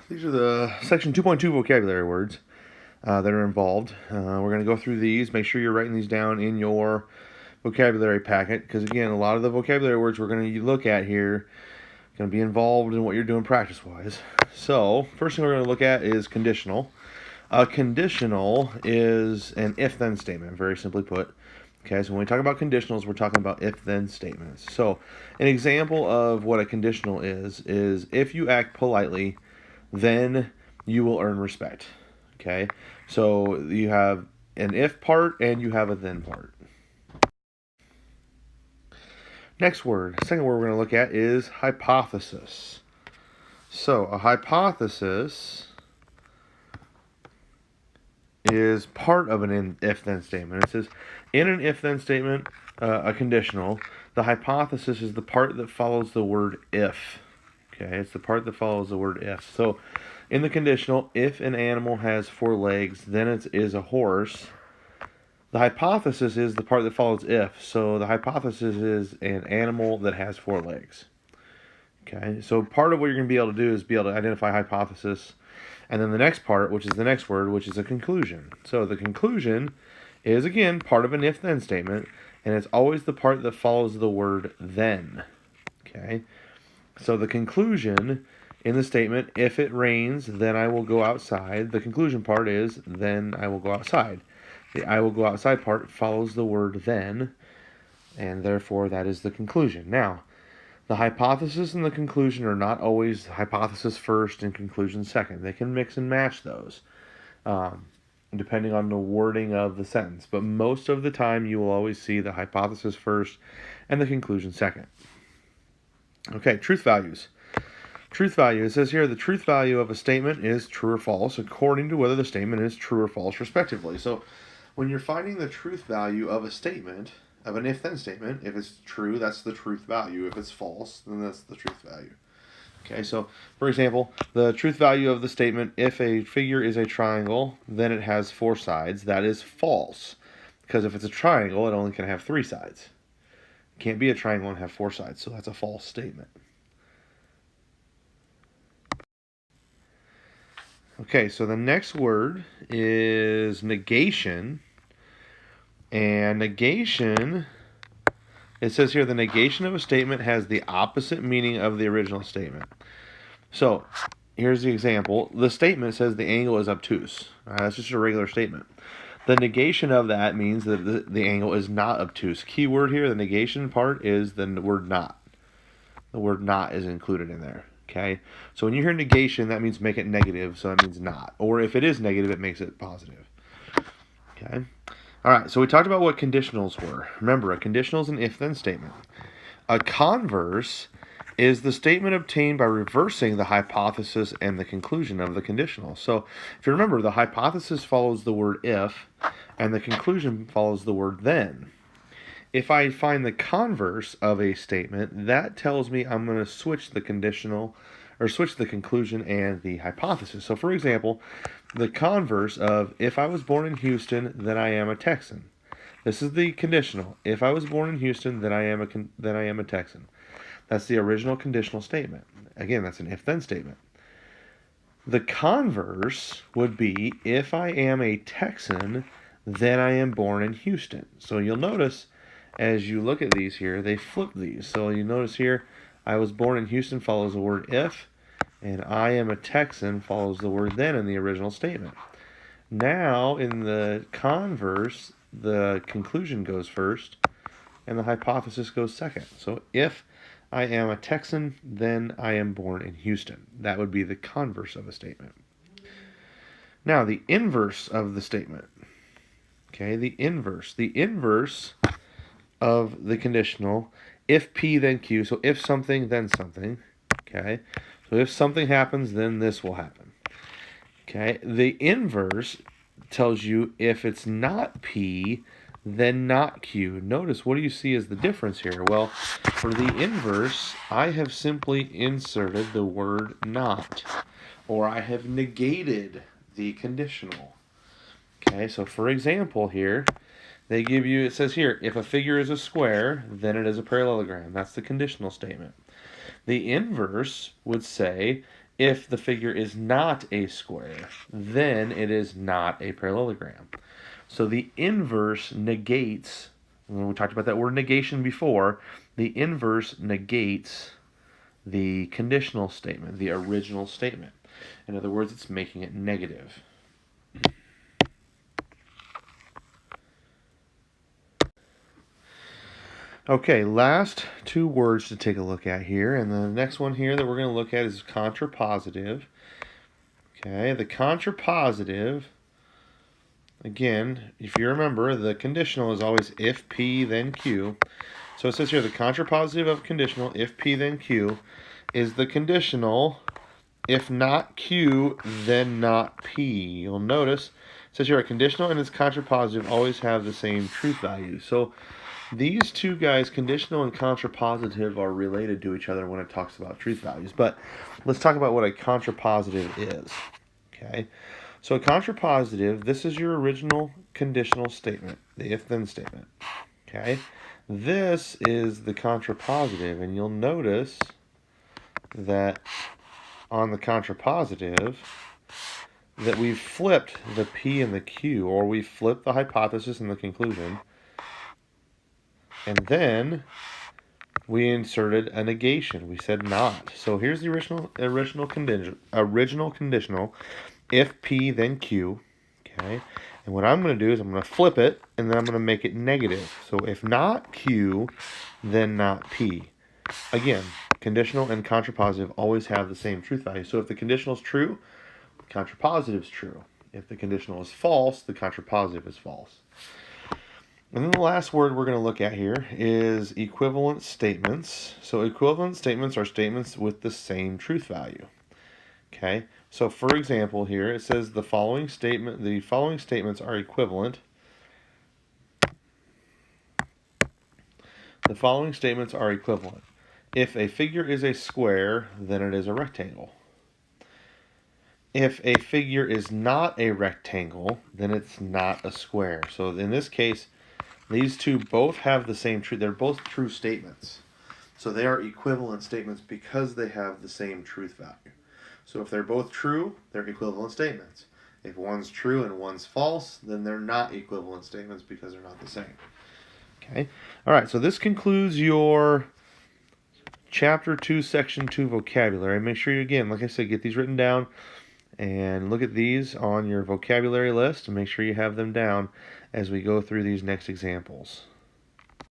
These are the section 2.2 vocabulary words that are involved. We're going to go through these. Make sure you're writing these down in your vocabulary packet, because again, a lot of the vocabulary words we're going to look at here are going to be involved in what you're doing practice-wise. So, first thing we're going to look at is conditional. A conditional is an if-then statement, very simply put. Okay, so when we talk about conditionals, we're talking about if-then statements. So, an example of what a conditional is if you act politely, then you will earn respect. Okay, so you have an if part and you have a then part. Next word, second word we're going to look at is hypothesis. So a hypothesis is part of an if-then statement. It says, in an if-then statement, a conditional, the hypothesis is the part that follows the word if. Okay, it's the part that follows the word if. So, in the conditional, if an animal has 4 legs, then it is a horse. The hypothesis is the part that follows if. So, the hypothesis is an animal that has 4 legs. Okay, so part of what you're going to be able to do is be able to identify hypothesis. And then the next part, which is the next word, which is a conclusion. So, the conclusion is, again, part of an if-then statement, and it's always the part that follows the word then. Okay. So the conclusion in the statement, if it rains, then I will go outside. The conclusion part is, then I will go outside. The I will go outside part follows the word then, and therefore that is the conclusion. Now, the hypothesis and the conclusion are not always hypothesis first and conclusion second. They can mix and match those, depending on the wording of the sentence. But most of the time, you will always see the hypothesis first and the conclusion second. Okay, truth values. Truth value. It says here the truth value of a statement is true or false according to whether the statement is true or false, respectively. So when you're finding the truth value of a statement, of an if-then statement, if it's true, that's the truth value. If it's false, then that's the truth value. Okay, so for example, the truth value of the statement, if a figure is a triangle, then it has 4 sides, that is false. Because if it's a triangle, it only can have 3 sides. It can't be a triangle and have 4 sides, so that's a false statement. Okay, so the next word is negation. And negation, it says here the negation of a statement has the opposite meaning of the original statement. So here's the example. The statement says the angle is obtuse. That's just a regular statement. The negation of that means that the angle is not obtuse. Key word here, the negation part is the word not. The word not is included in there. Okay, so when you hear negation, that means make it negative, so that means not. Or if it is negative, it makes it positive. Okay, all right, so we talked about what conditionals were. Remember, a conditional is an if-then statement. A converse is the statement obtained by reversing the hypothesis and the conclusion of the conditional. So if you remember, the hypothesis follows the word if, and the conclusion follows the word then. If I find the converse of a statement, that tells me I'm going to switch the conditional, or switch the conclusion and the hypothesis. So for example, the converse of if I was born in Houston, then I am a Texan. This is the conditional. If I was born in Houston, then I am a Texan. That's the original conditional statement. Again, that's an if-then statement. The converse would be if I am a Texan, then I am born in Houston. So you'll notice as you look at these here, they flip these. So you notice here, I was born in Houston follows the word if, and I am a Texan follows the word then in the original statement. Now, in the converse, the conclusion goes first, and the hypothesis goes second. So if I am a Texan, then I am born in Houston. That would be the converse of a statement. Now, the inverse of the statement. Okay, the inverse. The inverse of the conditional, if P then Q, so if something then something. Okay, so if something happens, then this will happen. Okay, the inverse tells you if it's not P, then not Q. Notice, what do you see as the difference here? Well, for the inverse, I have simply inserted the word not, or I have negated the conditional. Okay, so for example here, they give you, it says here, if a figure is a square, then it is a parallelogram. That's the conditional statement. The inverse would say if the figure is not a square, then it is not a parallelogram. So the inverse negates, when we talked about that word negation before, the inverse negates the conditional statement, the original statement. In other words, it's making it negative. Okay, last two words to take a look at here, and the next one here that we're going to look at is contrapositive. Okay, the contrapositive, again, if you remember, the conditional is always if P then Q. So it says here the contrapositive of conditional, if P then Q, is the conditional, if not Q, then not P. You'll notice it says here a conditional and its contrapositive always have the same truth value. So these two guys, conditional and contrapositive, are related to each other when it talks about truth values. But let's talk about what a contrapositive is. Okay, so a contrapositive, this is your original conditional statement, the if-then statement. Okay, this is the contrapositive, and you'll notice that on the contrapositive that we've flipped the P and the Q, or we've flipped the hypothesis and the conclusion, and then we inserted a negation. We said not. So here's the original conditional, if P then Q. Okay, and what I'm going to do is I'm going to flip it, and then I'm going to make it negative. So if not Q, then not P. Again, conditional and contrapositive always have the same truth value. So if the conditional is true, the contrapositive is true. If the conditional is false, the contrapositive is false. And then the last word we're going to look at here is equivalent statements. So equivalent statements are statements with the same truth value. Okay, so for example here it says the following statements are equivalent. The following statements are equivalent. If a figure is a square, then it is a rectangle. If a figure is not a rectangle, then it's not a square. So in this case, these two both have the same truth. They're both true statements. So they are equivalent statements because they have the same truth value. So if they're both true, they're equivalent statements. If one's true and one's false, then they're not equivalent statements because they're not the same. Okay. All right, so this concludes your Chapter 2, Section 2 vocabulary. Make sure you, again, like I said, get these written down and look at these on your vocabulary list and make sure you have them down as we go through these next examples.